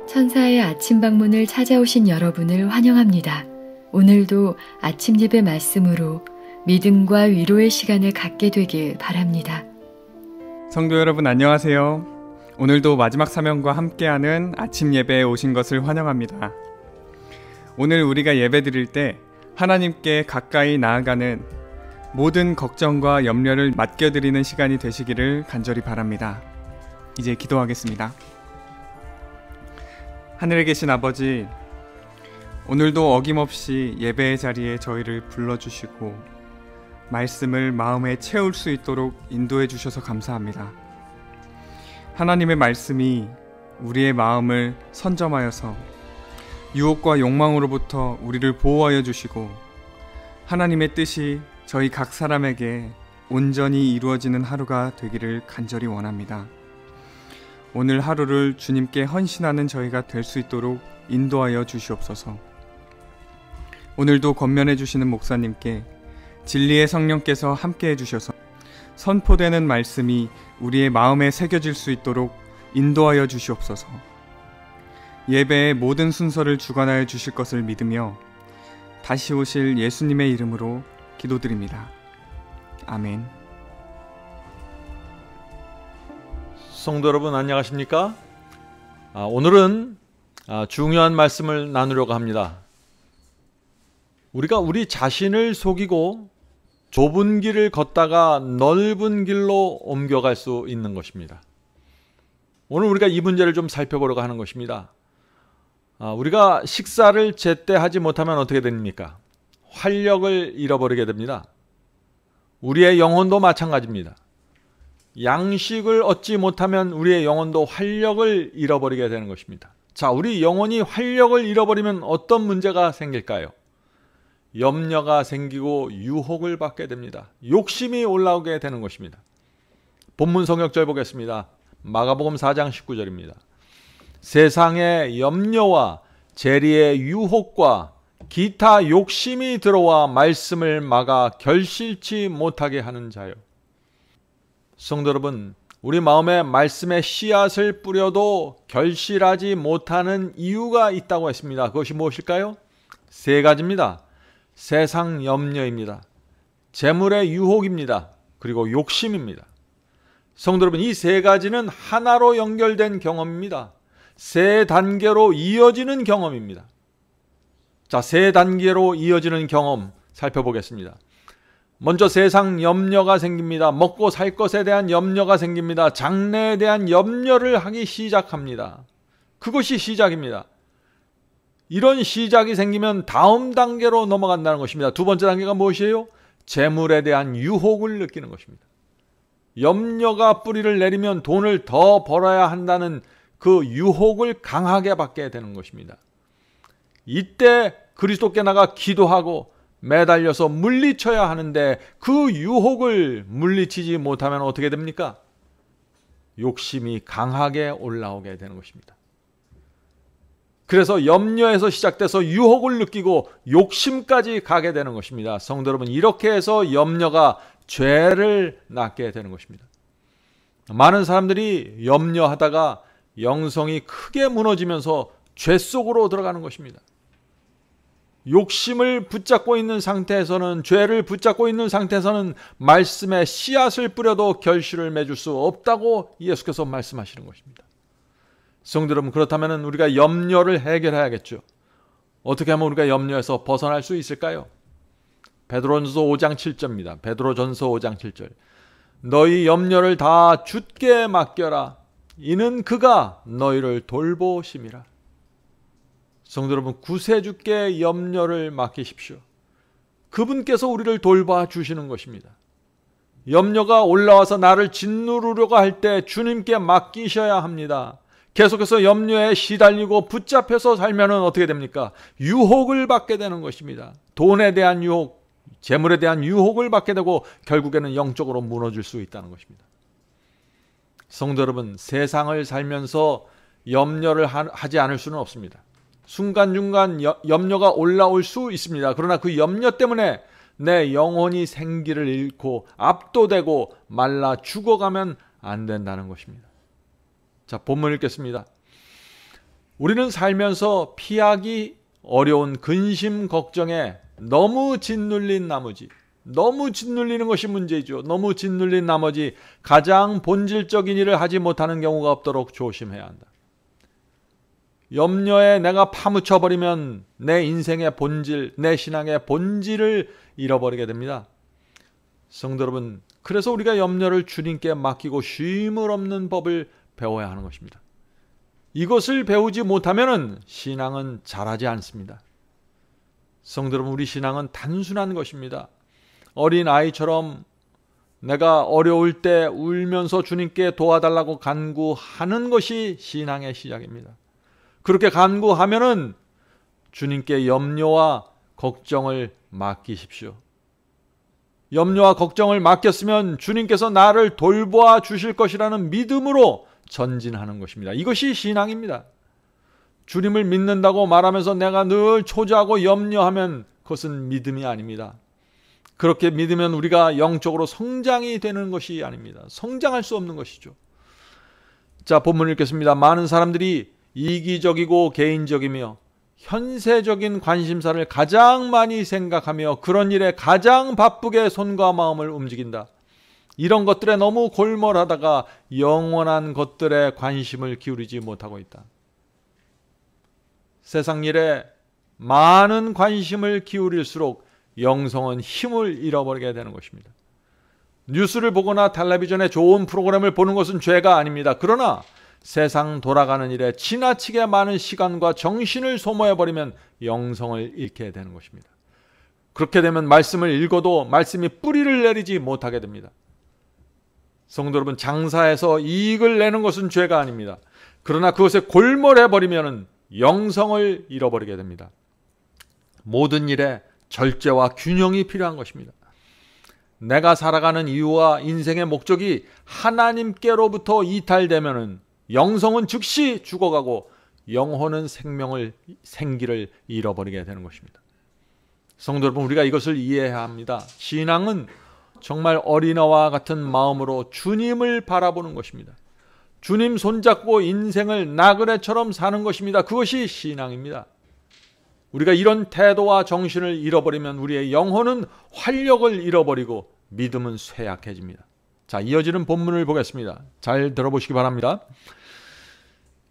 천사의 아침 방문을 찾아오신 여러분을 환영합니다. 오늘도 아침 예배 말씀으로 믿음과 위로의 시간을 갖게 되길 바랍니다. 성도 여러분 안녕하세요. 오늘도 마지막 사명과 함께하는 아침 예배에 오신 것을 환영합니다. 오늘 우리가 예배 드릴 때 하나님께 가까이 나아가는 모든 걱정과 염려를 맡겨드리는 시간이 되시기를 간절히 바랍니다. 이제 기도하겠습니다. 하늘에 계신 아버지, 오늘도 어김없이 예배의 자리에 저희를 불러주시고 말씀을 마음에 채울 수 있도록 인도해 주셔서 감사합니다. 하나님의 말씀이 우리의 마음을 선점하여서 유혹과 욕망으로부터 우리를 보호하여 주시고 하나님의 뜻이 저희 각 사람에게 온전히 이루어지는 하루가 되기를 간절히 원합니다. 오늘 하루를 주님께 헌신하는 저희가 될 수 있도록 인도하여 주시옵소서. 오늘도 권면해 주시는 목사님께 진리의 성령께서 함께해 주셔서 선포되는 말씀이 우리의 마음에 새겨질 수 있도록 인도하여 주시옵소서. 예배의 모든 순서를 주관하여 주실 것을 믿으며 다시 오실 예수님의 이름으로 기도드립니다. 아멘. 성도 여러분 안녕하십니까? 오늘은 중요한 말씀을 나누려고 합니다. 우리가 우리 자신을 속이고 좁은 길을 걷다가 넓은 길로 옮겨갈 수 있는 것입니다. 오늘 우리가 이 문제를 좀 살펴보려고 하는 것입니다. 우리가 식사를 제때 하지 못하면 어떻게 됩니까? 활력을 잃어버리게 됩니다. 우리의 영혼도 마찬가지입니다. 양식을 얻지 못하면 우리의 영혼도 활력을 잃어버리게 되는 것입니다. 자, 우리 영혼이 활력을 잃어버리면 어떤 문제가 생길까요? 염려가 생기고 유혹을 받게 됩니다. 욕심이 올라오게 되는 것입니다. 본문 성역절 보겠습니다. 마가복음 4장 19절입니다. 세상의 염려와 재리의 유혹과 기타 욕심이 들어와 말씀을 막아 결실치 못하게 하는 자요. 성도 여러분, 우리 마음에 말씀의 씨앗을 뿌려도 결실하지 못하는 이유가 있다고 했습니다. 그것이 무엇일까요? 세 가지입니다. 세상 염려입니다. 재물의 유혹입니다. 그리고 욕심입니다. 성도 여러분, 이 세 가지는 하나로 연결된 경험입니다. 세 단계로 이어지는 경험입니다. 자, 세 단계로 이어지는 경험 살펴보겠습니다. 먼저 세상 염려가 생깁니다. 먹고 살 것에 대한 염려가 생깁니다. 장래에 대한 염려를 하기 시작합니다. 그것이 시작입니다. 이런 시작이 생기면 다음 단계로 넘어간다는 것입니다. 두 번째 단계가 무엇이에요? 재물에 대한 유혹을 느끼는 것입니다. 염려가 뿌리를 내리면 돈을 더 벌어야 한다는 그 유혹을 강하게 받게 되는 것입니다. 이때 그리스도께 나가 기도하고 매달려서 물리쳐야 하는데 그 유혹을 물리치지 못하면 어떻게 됩니까? 욕심이 강하게 올라오게 되는 것입니다. 그래서 염려에서 시작돼서 유혹을 느끼고 욕심까지 가게 되는 것입니다. 성도 여러분, 이렇게 해서 염려가 죄를 낳게 되는 것입니다. 많은 사람들이 염려하다가 영성이 크게 무너지면서 죄 속으로 들어가는 것입니다. 욕심을 붙잡고 있는 상태에서는, 죄를 붙잡고 있는 상태에서는 말씀에 씨앗을 뿌려도 결실을 맺을 수 없다고 예수께서 말씀하시는 것입니다. 성도 여러분, 그렇다면 우리가 염려를 해결해야겠죠. 어떻게 하면 우리가 염려에서 벗어날 수 있을까요? 베드로전서 5장 7절입니다. 베드로전서 5장 7절. 너희 염려를 다 주께 맡겨라. 이는 그가 너희를 돌보심이라. 성도 여러분, 구세주께 염려를 맡기십시오. 그분께서 우리를 돌봐 주시는 것입니다. 염려가 올라와서 나를 짓누르려고 할 때 주님께 맡기셔야 합니다. 계속해서 염려에 시달리고 붙잡혀서 살면 어떻게 됩니까? 유혹을 받게 되는 것입니다. 돈에 대한 유혹, 재물에 대한 유혹을 받게 되고 결국에는 영적으로 무너질 수 있다는 것입니다. 성도 여러분, 세상을 살면서 염려를 하지 않을 수는 없습니다. 순간순간 염려가 올라올 수 있습니다. 그러나 그 염려 때문에 내 영혼이 생기를 잃고 압도되고 말라 죽어가면 안 된다는 것입니다. 자, 본문 읽겠습니다. 우리는 살면서 피하기 어려운 근심 걱정에 너무 짓눌린 나머지, 너무 짓눌리는 것이 문제죠. 너무 짓눌린 나머지 가장 본질적인 일을 하지 못하는 경우가 없도록 조심해야 한다. 염려에 내가 파묻혀버리면 내 인생의 본질, 내 신앙의 본질을 잃어버리게 됩니다. 성도 여러분, 그래서 우리가 염려를 주님께 맡기고 쉼을 없는 법을 배워야 하는 것입니다. 이것을 배우지 못하면 신앙은 자라지 않습니다. 성도 여러분, 우리 신앙은 단순한 것입니다. 어린 아이처럼 내가 어려울 때 울면서 주님께 도와달라고 간구하는 것이 신앙의 시작입니다. 그렇게 간구하면은 주님께 염려와 걱정을 맡기십시오. 염려와 걱정을 맡겼으면 주님께서 나를 돌보아 주실 것이라는 믿음으로 전진하는 것입니다. 이것이 신앙입니다. 주님을 믿는다고 말하면서 내가 늘 초조하고 염려하면 그것은 믿음이 아닙니다. 그렇게 믿으면 우리가 영적으로 성장이 되는 것이 아닙니다. 성장할 수 없는 것이죠. 자, 본문을 읽겠습니다. 많은 사람들이 이기적이고 개인적이며 현세적인 관심사를 가장 많이 생각하며 그런 일에 가장 바쁘게 손과 마음을 움직인다. 이런 것들에 너무 골몰하다가 영원한 것들에 관심을 기울이지 못하고 있다. 세상 일에 많은 관심을 기울일수록 영성은 힘을 잃어버리게 되는 것입니다. 뉴스를 보거나 텔레비전에 좋은 프로그램을 보는 것은 죄가 아닙니다. 그러나 세상 돌아가는 일에 지나치게 많은 시간과 정신을 소모해버리면 영성을 잃게 되는 것입니다. 그렇게 되면 말씀을 읽어도 말씀이 뿌리를 내리지 못하게 됩니다. 성도 여러분, 장사해서 이익을 내는 것은 죄가 아닙니다. 그러나 그것에 골몰해버리면 영성을 잃어버리게 됩니다. 모든 일에 절제와 균형이 필요한 것입니다. 내가 살아가는 이유와 인생의 목적이 하나님께로부터 이탈되면 영성은 즉시 죽어가고 영혼은 생기를 잃어버리게 되는 것입니다. 성도 여러분, 우리가 이것을 이해해야 합니다. 신앙은 정말 어린아이와 같은 마음으로 주님을 바라보는 것입니다. 주님 손잡고 인생을 나그네처럼 사는 것입니다. 그것이 신앙입니다. 우리가 이런 태도와 정신을 잃어버리면 우리의 영혼은 활력을 잃어버리고 믿음은 쇠약해집니다. 자, 이어지는 본문을 보겠습니다. 잘 들어보시기 바랍니다.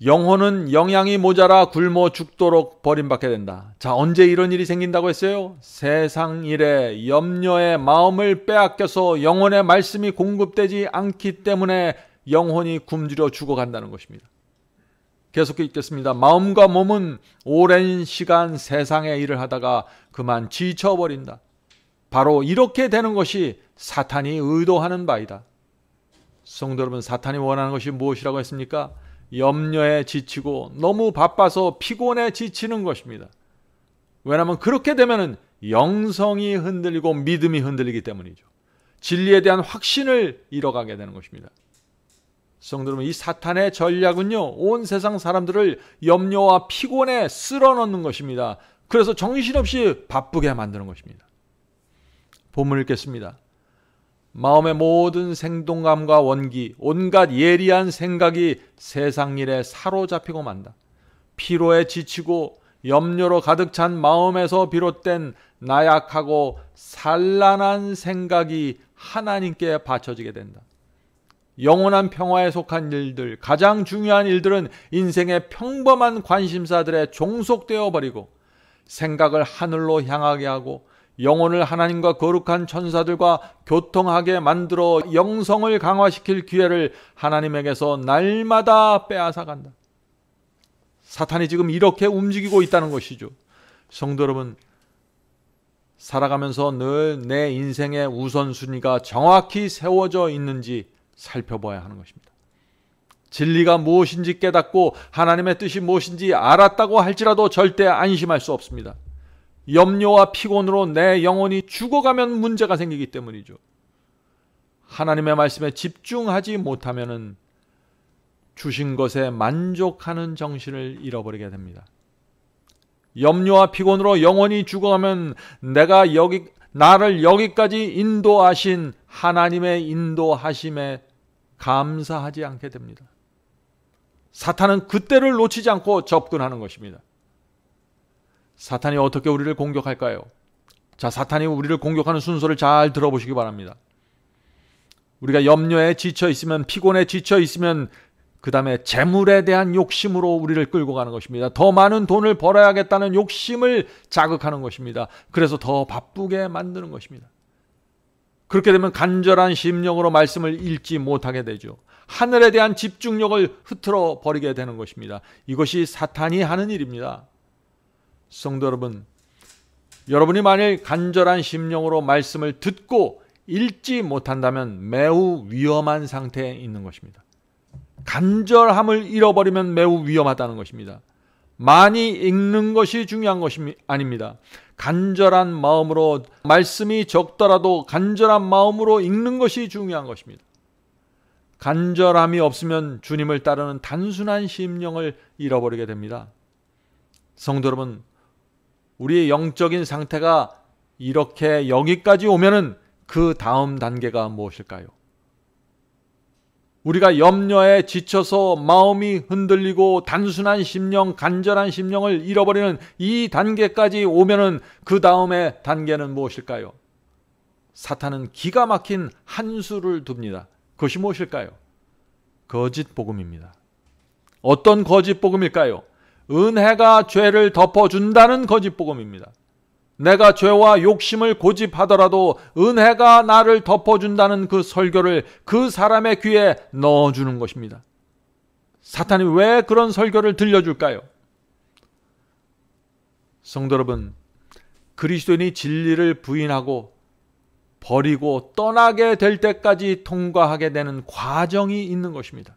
영혼은 영양이 모자라 굶어 죽도록 버림받게 된다. 자, 언제 이런 일이 생긴다고 했어요? 세상 일에 염려에 마음을 빼앗겨서 영혼의 말씀이 공급되지 않기 때문에 영혼이 굶주려 죽어간다는 것입니다. 계속 읽겠습니다. 마음과 몸은 오랜 시간 세상의 일을 하다가 그만 지쳐버린다. 바로 이렇게 되는 것이 사탄이 의도하는 바이다. 성도 여러분, 사탄이 원하는 것이 무엇이라고 했습니까? 염려에 지치고 너무 바빠서 피곤해 지치는 것입니다. 왜냐하면 그렇게 되면 영성이 흔들리고 믿음이 흔들리기 때문이죠. 진리에 대한 확신을 잃어가게 되는 것입니다. 성도 여러분, 이 사탄의 전략은요, 온 세상 사람들을 염려와 피곤에 쓸어넣는 것입니다. 그래서 정신없이 바쁘게 만드는 것입니다. 본문을 읽겠습니다. 마음의 모든 생동감과 원기, 온갖 예리한 생각이 세상 일에 사로잡히고 만다. 피로에 지치고 염려로 가득 찬 마음에서 비롯된 나약하고 산란한 생각이 하나님께 바쳐지게 된다. 영원한 평화에 속한 일들, 가장 중요한 일들은 인생의 평범한 관심사들에 종속되어 버리고 생각을 하늘로 향하게 하고 영혼을 하나님과 거룩한 천사들과 교통하게 만들어 영성을 강화시킬 기회를 하나님에게서 날마다 빼앗아간다. 사탄이 지금 이렇게 움직이고 있다는 것이죠. 성도 여러분, 살아가면서 늘 내 인생의 우선순위가 정확히 세워져 있는지 살펴봐야 하는 것입니다. 진리가 무엇인지 깨닫고 하나님의 뜻이 무엇인지 알았다고 할지라도 절대 안심할 수 없습니다. 염려와 피곤으로 내 영혼이 죽어가면 문제가 생기기 때문이죠. 하나님의 말씀에 집중하지 못하면 주신 것에 만족하는 정신을 잃어버리게 됩니다. 염려와 피곤으로 영혼이 죽어가면 나를 여기까지 인도하신 하나님의 인도하심에 감사하지 않게 됩니다. 사탄은 그때를 놓치지 않고 접근하는 것입니다. 사탄이 어떻게 우리를 공격할까요? 자, 사탄이 우리를 공격하는 순서를 잘 들어보시기 바랍니다. 우리가 염려에 지쳐 있으면, 피곤에 지쳐 있으면 그 다음에 재물에 대한 욕심으로 우리를 끌고 가는 것입니다. 더 많은 돈을 벌어야겠다는 욕심을 자극하는 것입니다. 그래서 더 바쁘게 만드는 것입니다. 그렇게 되면 간절한 심령으로 말씀을 읽지 못하게 되죠. 하늘에 대한 집중력을 흐트러 버리게 되는 것입니다. 이것이 사탄이 하는 일입니다. 성도 여러분, 여러분이 만일 간절한 심령으로 말씀을 듣고 읽지 못한다면 매우 위험한 상태에 있는 것입니다. 간절함을 잃어버리면 매우 위험하다는 것입니다. 많이 읽는 것이 중요한 것이 아닙니다. 간절한 마음으로, 말씀이 적더라도 간절한 마음으로 읽는 것이 중요한 것입니다. 간절함이 없으면 주님을 따르는 단순한 심령을 잃어버리게 됩니다. 성도 여러분, 우리의 영적인 상태가 이렇게 여기까지 오면은 그 다음 단계가 무엇일까요? 우리가 염려에 지쳐서 마음이 흔들리고 단순한 심령, 간절한 심령을 잃어버리는 이 단계까지 오면은 그 다음의 단계는 무엇일까요? 사탄은 기가 막힌 한 수를 둡니다. 그것이 무엇일까요? 거짓 복음입니다. 어떤 거짓 복음일까요? 은혜가 죄를 덮어준다는 거짓 복음입니다. 내가 죄와 욕심을 고집하더라도 은혜가 나를 덮어준다는 그 설교를 그 사람의 귀에 넣어주는 것입니다. 사탄이 왜 그런 설교를 들려줄까요? 성도 여러분, 그리스도인이 진리를 부인하고 버리고 떠나게 될 때까지 통과하게 되는 과정이 있는 것입니다.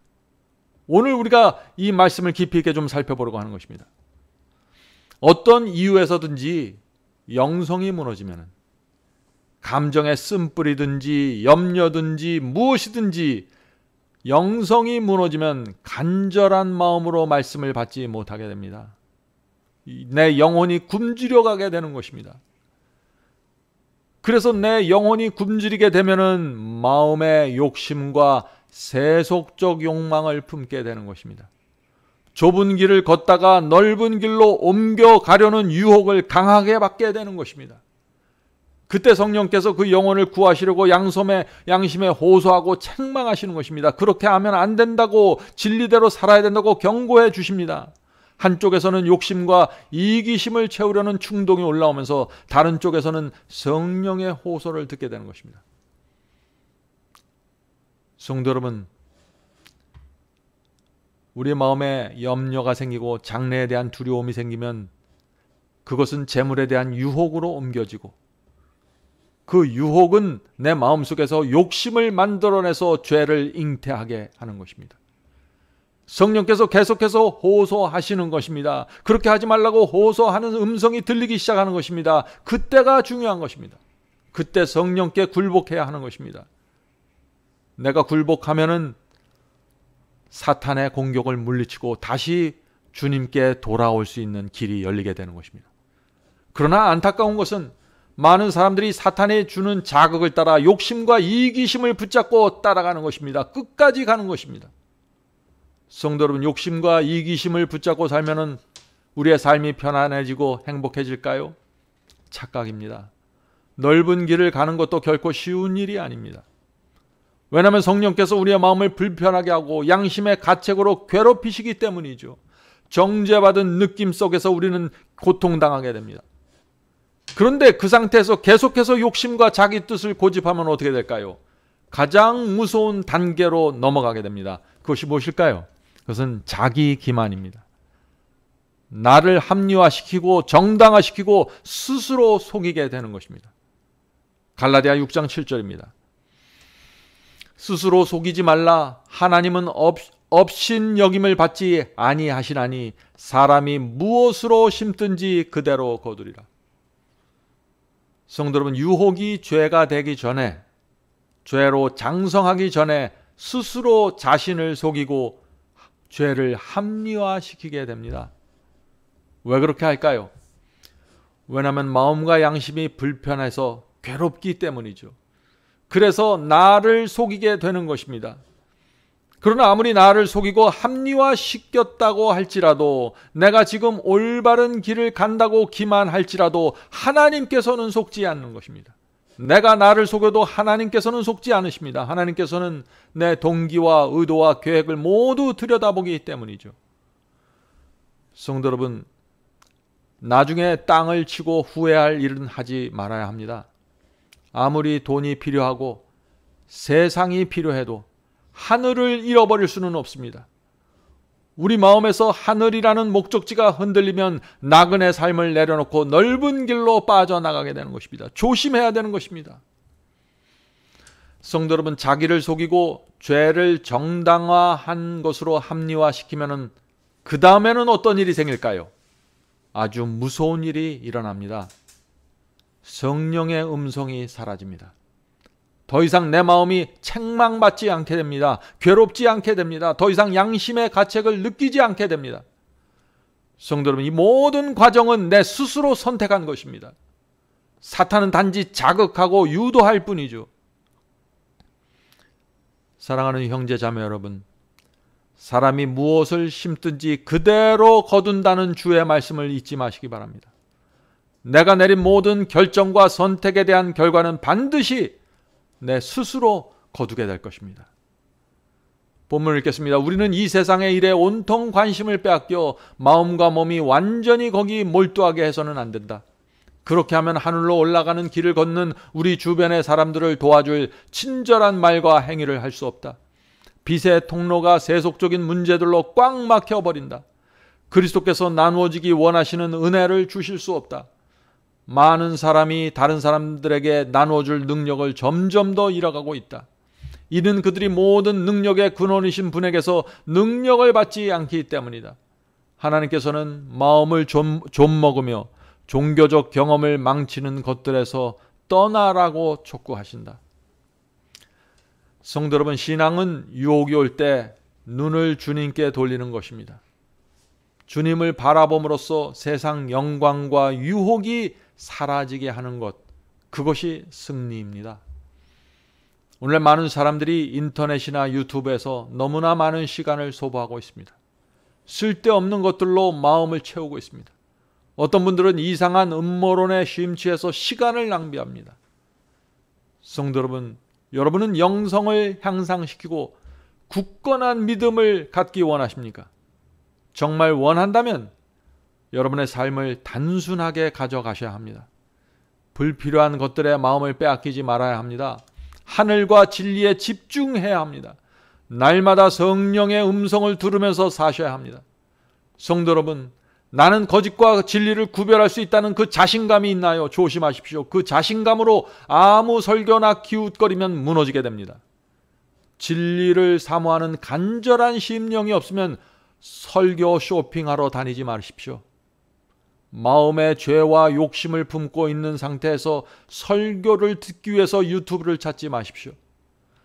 오늘 우리가 이 말씀을 깊이 있게 좀 살펴보려고 하는 것입니다. 어떤 이유에서든지 영성이 무너지면, 감정의 쓴뿌리든지 염려든지 무엇이든지 영성이 무너지면 간절한 마음으로 말씀을 받지 못하게 됩니다. 내 영혼이 굶주려 가게 되는 것입니다. 그래서 내 영혼이 굶주리게 되면은 마음의 욕심과 세속적 욕망을 품게 되는 것입니다. 좁은 길을 걷다가 넓은 길로 옮겨가려는 유혹을 강하게 받게 되는 것입니다. 그때 성령께서 그 영혼을 구하시려고 양심에 호소하고 책망하시는 것입니다. 그렇게 하면 안 된다고, 진리대로 살아야 된다고 경고해 주십니다. 한쪽에서는 욕심과 이기심을 채우려는 충동이 올라오면서 다른 쪽에서는 성령의 호소를 듣게 되는 것입니다. 성도 여러분, 우리의 마음에 염려가 생기고 장래에 대한 두려움이 생기면 그것은 재물에 대한 유혹으로 옮겨지고, 그 유혹은 내 마음속에서 욕심을 만들어내서 죄를 잉태하게 하는 것입니다. 성령께서 계속해서 호소하시는 것입니다. 그렇게 하지 말라고 호소하는 음성이 들리기 시작하는 것입니다. 그때가 중요한 것입니다. 그때 성령께 굴복해야 하는 것입니다. 내가 굴복하면은 사탄의 공격을 물리치고 다시 주님께 돌아올 수 있는 길이 열리게 되는 것입니다. 그러나 안타까운 것은 많은 사람들이 사탄이 주는 자극을 따라 욕심과 이기심을 붙잡고 따라가는 것입니다. 끝까지 가는 것입니다. 성도 여러분, 욕심과 이기심을 붙잡고 살면은 우리의 삶이 편안해지고 행복해질까요? 착각입니다. 넓은 길을 가는 것도 결코 쉬운 일이 아닙니다. 왜냐하면 성령께서 우리의 마음을 불편하게 하고 양심의 가책으로 괴롭히시기 때문이죠. 정죄받은 느낌 속에서 우리는 고통당하게 됩니다. 그런데 그 상태에서 계속해서 욕심과 자기 뜻을 고집하면 어떻게 될까요? 가장 무서운 단계로 넘어가게 됩니다. 그것이 무엇일까요? 그것은 자기 기만입니다. 나를 합리화시키고 정당화시키고 스스로 속이게 되는 것입니다. 갈라디아 6장 7절입니다. 스스로 속이지 말라. 하나님은 업신여김을 받지 아니하시나니 사람이 무엇으로 심든지 그대로 거두리라. 성도 여러분, 유혹이 죄가 되기 전에, 죄로 장성하기 전에 스스로 자신을 속이고 죄를 합리화시키게 됩니다. 왜 그렇게 할까요? 왜냐하면 마음과 양심이 불편해서 괴롭기 때문이죠. 그래서 나를 속이게 되는 것입니다. 그러나 아무리 나를 속이고 합리화시켰다고 할지라도, 내가 지금 올바른 길을 간다고 기만할지라도 하나님께서는 속지 않는 것입니다. 내가 나를 속여도 하나님께서는 속지 않으십니다. 하나님께서는 내 동기와 의도와 계획을 모두 들여다보기 때문이죠. 성도 여러분, 나중에 땅을 치고 후회할 일은 하지 말아야 합니다. 아무리 돈이 필요하고 세상이 필요해도 하늘을 잃어버릴 수는 없습니다. 우리 마음에서 하늘이라는 목적지가 흔들리면 나그네 삶을 내려놓고 넓은 길로 빠져나가게 되는 것입니다. 조심해야 되는 것입니다. 성도 여러분, 자기를 속이고 죄를 정당화한 것으로 합리화시키면 그 다음에는 어떤 일이 생길까요? 아주 무서운 일이 일어납니다. 성령의 음성이 사라집니다. 더 이상 내 마음이 책망받지 않게 됩니다. 괴롭지 않게 됩니다. 더 이상 양심의 가책을 느끼지 않게 됩니다. 성도 여러분, 이 모든 과정은 내 스스로 선택한 것입니다. 사탄은 단지 자극하고 유도할 뿐이죠. 사랑하는 형제 자매 여러분, 사람이 무엇을 심든지 그대로 거둔다는 주의 말씀을 잊지 마시기 바랍니다. 내가 내린 모든 결정과 선택에 대한 결과는 반드시 내 스스로 거두게 될 것입니다. 본문을 읽겠습니다. 우리는 이 세상의 일에 온통 관심을 빼앗겨 마음과 몸이 완전히 거기 몰두하게 해서는 안 된다. 그렇게 하면 하늘로 올라가는 길을 걷는 우리 주변의 사람들을 도와줄 친절한 말과 행위를 할 수 없다. 빛의 통로가 세속적인 문제들로 꽉 막혀버린다. 그리스도께서 나누어지기 원하시는 은혜를 주실 수 없다. 많은 사람이 다른 사람들에게 나누어줄 능력을 점점 더 잃어가고 있다. 이는 그들이 모든 능력의 근원이신 분에게서 능력을 받지 않기 때문이다. 하나님께서는 마음을 좀 먹으며 종교적 경험을 망치는 것들에서 떠나라고 촉구하신다. 성도 여러분, 신앙은 유혹이 올 때 눈을 주님께 돌리는 것입니다. 주님을 바라봄으로써 세상 영광과 유혹이 사라지게 하는 것, 그것이 승리입니다. 오늘 많은 사람들이 인터넷이나 유튜브에서 너무나 많은 시간을 소모하고 있습니다. 쓸데없는 것들로 마음을 채우고 있습니다. 어떤 분들은 이상한 음모론에 심취해서 시간을 낭비합니다. 성도 여러분, 여러분은 영성을 향상시키고 굳건한 믿음을 갖기 원하십니까? 정말 원한다면 여러분의 삶을 단순하게 가져가셔야 합니다. 불필요한 것들에 마음을 빼앗기지 말아야 합니다. 하늘과 진리에 집중해야 합니다. 날마다 성령의 음성을 들으면서 사셔야 합니다. 성도 여러분, 나는 거짓과 진리를 구별할 수 있다는 그 자신감이 있나요? 조심하십시오. 그 자신감으로 아무 설교나 기웃거리면 무너지게 됩니다. 진리를 사모하는 간절한 심령이 없으면 설교 쇼핑하러 다니지 마십시오. 마음의 죄와 욕심을 품고 있는 상태에서 설교를 듣기 위해서 유튜브를 찾지 마십시오.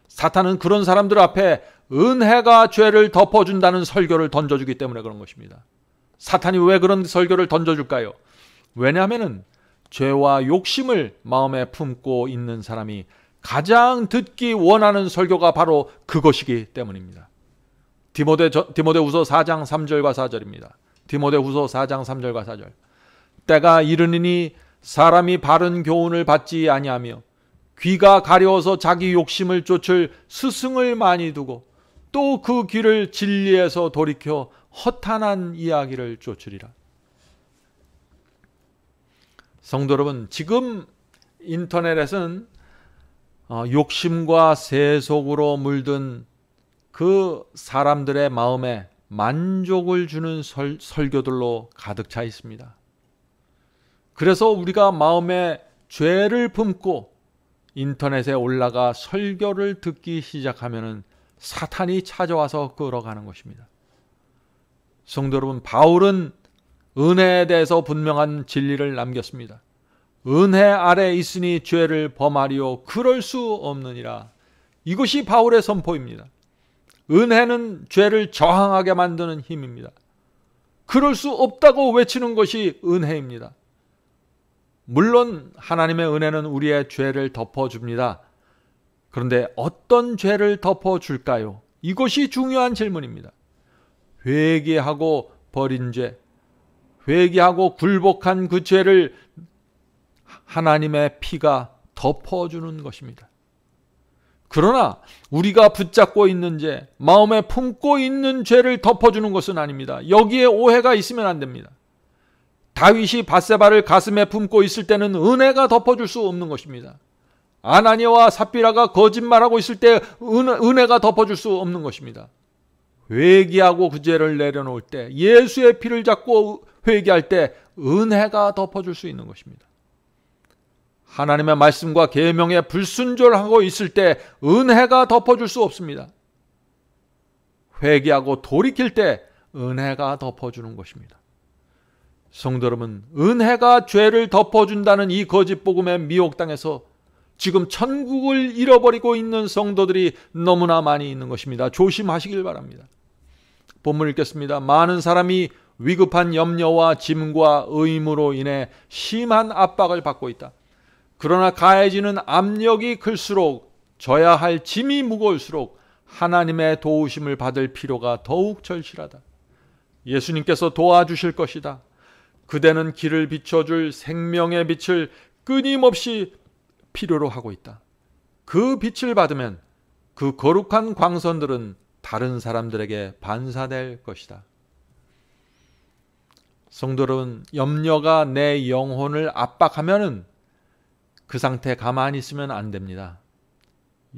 사탄은 그런 사람들 앞에 은혜가 죄를 덮어준다는 설교를 던져주기 때문에 그런 것입니다. 사탄이 왜 그런 설교를 던져줄까요? 왜냐하면 죄와 욕심을 마음에 품고 있는 사람이 가장 듣기 원하는 설교가 바로 그것이기 때문입니다. 디모데후서 4장 3절과 4절입니다. 디모데후서 4장 3절과 4절. 때가 이르니니 사람이 바른 교훈을 받지 아니하며 귀가 가려워서 자기 욕심을 쫓을 스승을 많이 두고 또 그 귀를 진리에서 돌이켜 허탄한 이야기를 쫓으리라. 성도 여러분, 지금 인터넷에서는 욕심과 세속으로 물든 그 사람들의 마음에 만족을 주는 설교들로 가득 차 있습니다. 그래서 우리가 마음에 죄를 품고 인터넷에 올라가 설교를 듣기 시작하면 사탄이 찾아와서 끌어가는 것입니다. 성도 여러분, 바울은 은혜에 대해서 분명한 진리를 남겼습니다. 은혜 아래 있으니 죄를 범하리요 그럴 수 없느니라. 이것이 바울의 선포입니다. 은혜는 죄를 저항하게 만드는 힘입니다. 그럴 수 없다고 외치는 것이 은혜입니다. 물론 하나님의 은혜는 우리의 죄를 덮어줍니다. 그런데 어떤 죄를 덮어줄까요? 이것이 중요한 질문입니다. 회개하고 버린 죄, 회개하고 굴복한 그 죄를 하나님의 피가 덮어주는 것입니다. 그러나 우리가 붙잡고 있는 죄, 마음에 품고 있는 죄를 덮어주는 것은 아닙니다. 여기에 오해가 있으면 안 됩니다. 다윗이 밧세바를 가슴에 품고 있을 때는 은혜가 덮어줄 수 없는 것입니다. 아나니아와 삽비라가 거짓말하고 있을 때 은혜가 덮어줄 수 없는 것입니다. 회개하고 그 죄를 내려놓을 때, 예수의 피를 잡고 회개할 때 은혜가 덮어줄 수 있는 것입니다. 하나님의 말씀과 계명에 불순종하고 있을 때 은혜가 덮어줄 수 없습니다. 회개하고 돌이킬 때 은혜가 덮어주는 것입니다. 성도 여러분, 은혜가 죄를 덮어준다는 이 거짓 복음에 미혹당해서 지금 천국을 잃어버리고 있는 성도들이 너무나 많이 있는 것입니다. 조심하시길 바랍니다. 본문 읽겠습니다. 많은 사람이 위급한 염려와 짐과 의무로 인해 심한 압박을 받고 있다. 그러나 가해지는 압력이 클수록 져야 할 짐이 무거울수록 하나님의 도우심을 받을 필요가 더욱 절실하다. 예수님께서 도와주실 것이다. 그대는 길을 비춰줄 생명의 빛을 끊임없이 필요로 하고 있다. 그 빛을 받으면 그 거룩한 광선들은 다른 사람들에게 반사될 것이다. 성도 여러분, 염려가 내 영혼을 압박하면은 그 상태에 가만히 있으면 안 됩니다.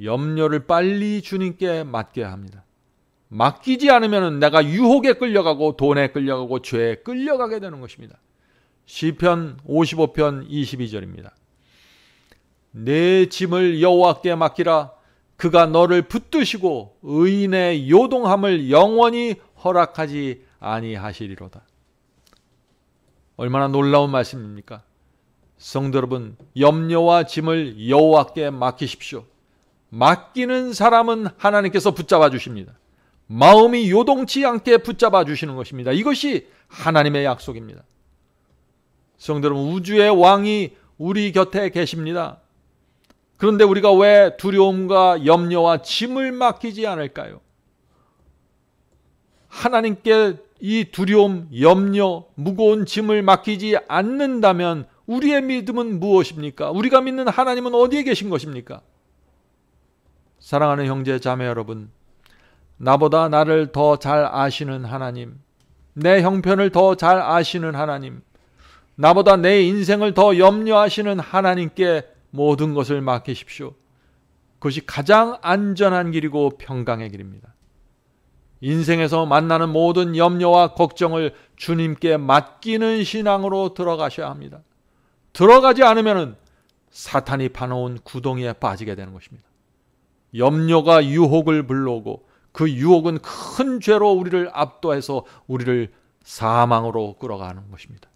염려를 빨리 주님께 맡겨야 합니다. 맡기지 않으면 내가 유혹에 끌려가고 돈에 끌려가고 죄에 끌려가게 되는 것입니다. 시편 55편 22절입니다. 내 짐을 여호와께 맡기라. 그가 너를 붙드시고 의인의 요동함을 영원히 허락하지 아니하시리로다. 얼마나 놀라운 말씀입니까? 성도 여러분, 염려와 짐을 여호와께 맡기십시오. 맡기는 사람은 하나님께서 붙잡아 주십니다. 마음이 요동치 않게 붙잡아 주시는 것입니다. 이것이 하나님의 약속입니다. 성도 여러분, 우주의 왕이 우리 곁에 계십니다. 그런데 우리가 왜 두려움과 염려와 짐을 맡기지 않을까요? 하나님께 이 두려움, 염려, 무거운 짐을 맡기지 않는다면 우리의 믿음은 무엇입니까? 우리가 믿는 하나님은 어디에 계신 것입니까? 사랑하는 형제 자매 여러분, 나보다 나를 더 잘 아시는 하나님, 내 형편을 더 잘 아시는 하나님, 나보다 내 인생을 더 염려하시는 하나님께 모든 것을 맡기십시오. 그것이 가장 안전한 길이고 평강의 길입니다. 인생에서 만나는 모든 염려와 걱정을 주님께 맡기는 신앙으로 들어가셔야 합니다. 들어가지 않으면 사탄이 파놓은 구덩이에 빠지게 되는 것입니다. 염려가 유혹을 불러오고 그 유혹은 큰 죄로 우리를 압도해서 우리를 사망으로 끌어가는 것입니다.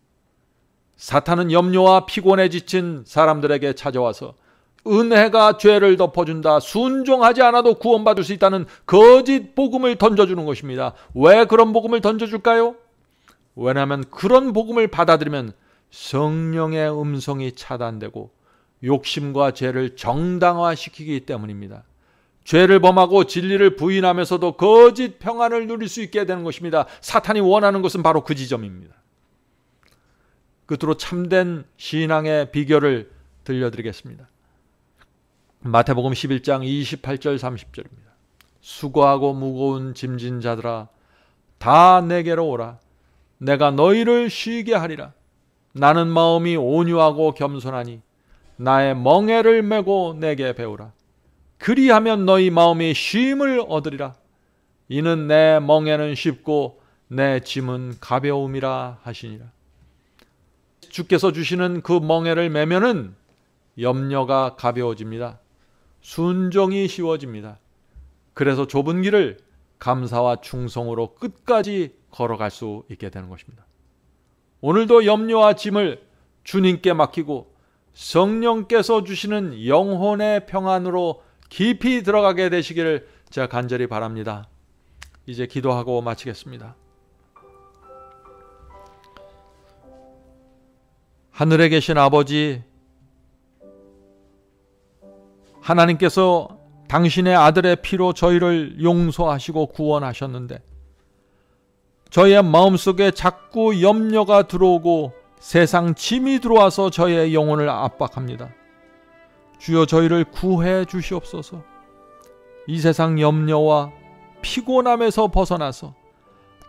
사탄은 염려와 피곤에 지친 사람들에게 찾아와서 은혜가 죄를 덮어준다, 순종하지 않아도 구원받을 수 있다는 거짓 복음을 던져주는 것입니다. 왜 그런 복음을 던져줄까요? 왜냐하면 그런 복음을 받아들이면 성령의 음성이 차단되고 욕심과 죄를 정당화시키기 때문입니다. 죄를 범하고 진리를 부인하면서도 거짓 평안을 누릴 수 있게 되는 것입니다. 사탄이 원하는 것은 바로 그 지점입니다. 끝으로 참된 신앙의 비결을 들려드리겠습니다. 마태복음 11장 28절 30절입니다. 수고하고 무거운 짐진 자들아 다 내게로 오라. 내가 너희를 쉬게 하리라. 나는 마음이 온유하고 겸손하니 나의 멍에를 메고 내게 배우라. 그리하면 너희 마음이 쉼을 얻으리라. 이는 내 멍에는 쉽고 내 짐은 가벼움이라 하시니라. 주께서 주시는 그 멍에를 메면은 염려가 가벼워집니다. 순종이 쉬워집니다. 그래서 좁은 길을 감사와 충성으로 끝까지 걸어갈 수 있게 되는 것입니다. 오늘도 염려와 짐을 주님께 맡기고 성령께서 주시는 영혼의 평안으로 깊이 들어가게 되시기를 제가 간절히 바랍니다. 이제 기도하고 마치겠습니다. 하늘에 계신 아버지, 하나님께서 당신의 아들의 피로 저희를 용서하시고 구원하셨는데 저희의 마음속에 자꾸 염려가 들어오고 세상 짐이 들어와서 저희의 영혼을 압박합니다. 주여 저희를 구해 주시옵소서. 이 세상 염려와 피곤함에서 벗어나서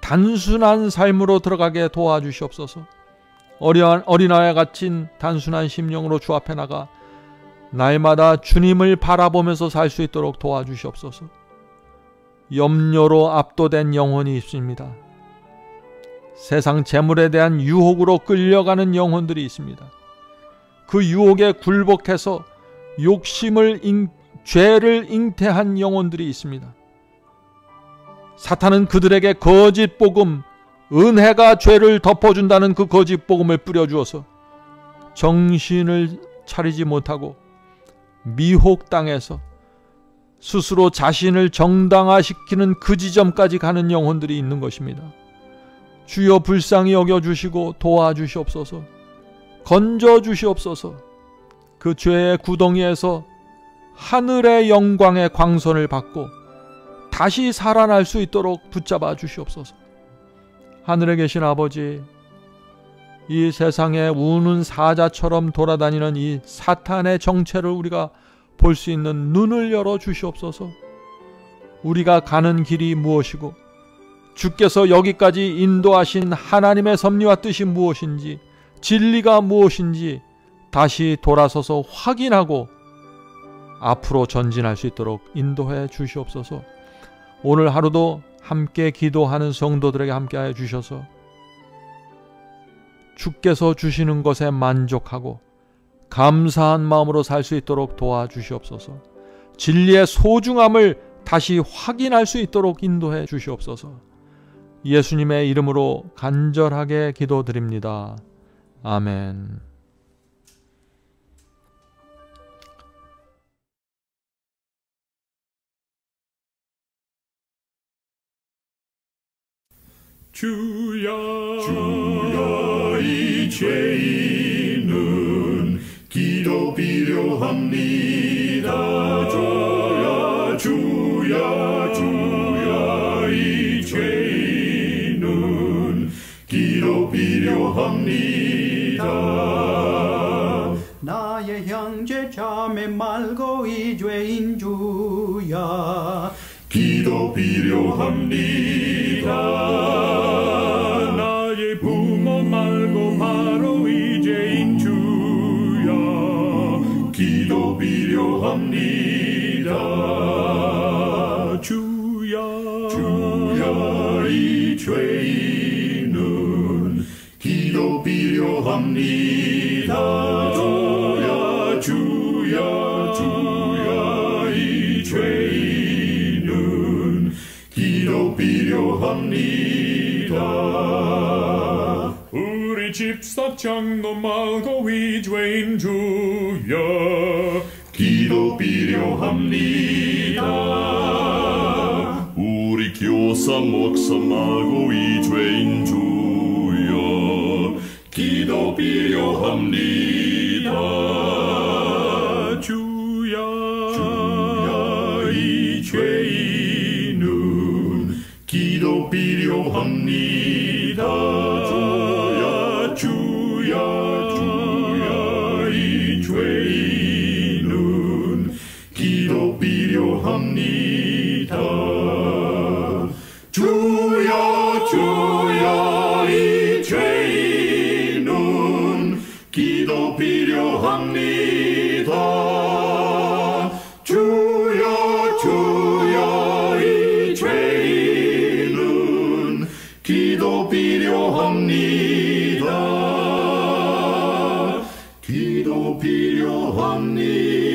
단순한 삶으로 들어가게 도와주시옵소서. 어린아이와 같은 단순한 심령으로 주 앞에 나가 날마다 주님을 바라보면서 살 수 있도록 도와주시옵소서. 염려로 압도된 영혼이 있습니다. 세상 재물에 대한 유혹으로 끌려가는 영혼들이 있습니다. 그 유혹에 굴복해서 죄를 잉태한 영혼들이 있습니다. 사탄은 그들에게 거짓 복음, 은혜가 죄를 덮어준다는 그 거짓 복음을 뿌려주어서 정신을 차리지 못하고 미혹당해서 스스로 자신을 정당화시키는 그 지점까지 가는 영혼들이 있는 것입니다. 주여 불쌍히 여겨주시고 도와주시옵소서. 건져주시옵소서. 그 죄의 구덩이에서 하늘의 영광의 광선을 받고 다시 살아날 수 있도록 붙잡아 주시옵소서. 하늘에 계신 아버지, 이 세상에 우는 사자처럼 돌아다니는 이 사탄의 정체를 우리가 볼 수 있는 눈을 열어 주시옵소서. 우리가 가는 길이 무엇이고 주께서 여기까지 인도하신 하나님의 섭리와 뜻이 무엇인지, 진리가 무엇인지 다시 돌아서서 확인하고 앞으로 전진할 수 있도록 인도해 주시옵소서. 오늘 하루도 함께 기도하는 성도들에게 함께하여 주셔서 주께서 주시는 것에 만족하고 감사한 마음으로 살 수 있도록 도와주시옵소서. 진리의 소중함을 다시 확인할 수 있도록 인도해 주시옵소서. 예수님의 이름으로 간절하게 기도드립니다. 아멘. 주여 이 죄인은 기도 필요합니다. 주여 이 죄인은 기도 필요합니다. 나의 형제 자매 말고 이 죄인 주여 기도 필요합니다. 나의 부모 말고 바로 이 죄인 주여 기도 필요합니다. 주여 이 죄인은 기도 필요합니다. 주여 이 죄인은 기도 필요합니다. 우리 집사 장로 말고 이 죄인 주여 기도 필요합니다. 우리 교사 목사 말고 이 죄인 주여 기도 필요합니다. 주여 이 죄인은 기도 필요합니다. 주여 이 죄인은 기도 필요합니다. 주여 이 죄인은 기도 필요합니다. 주여 이 죄인은 기도 필요합니다. 기도 필요합니다.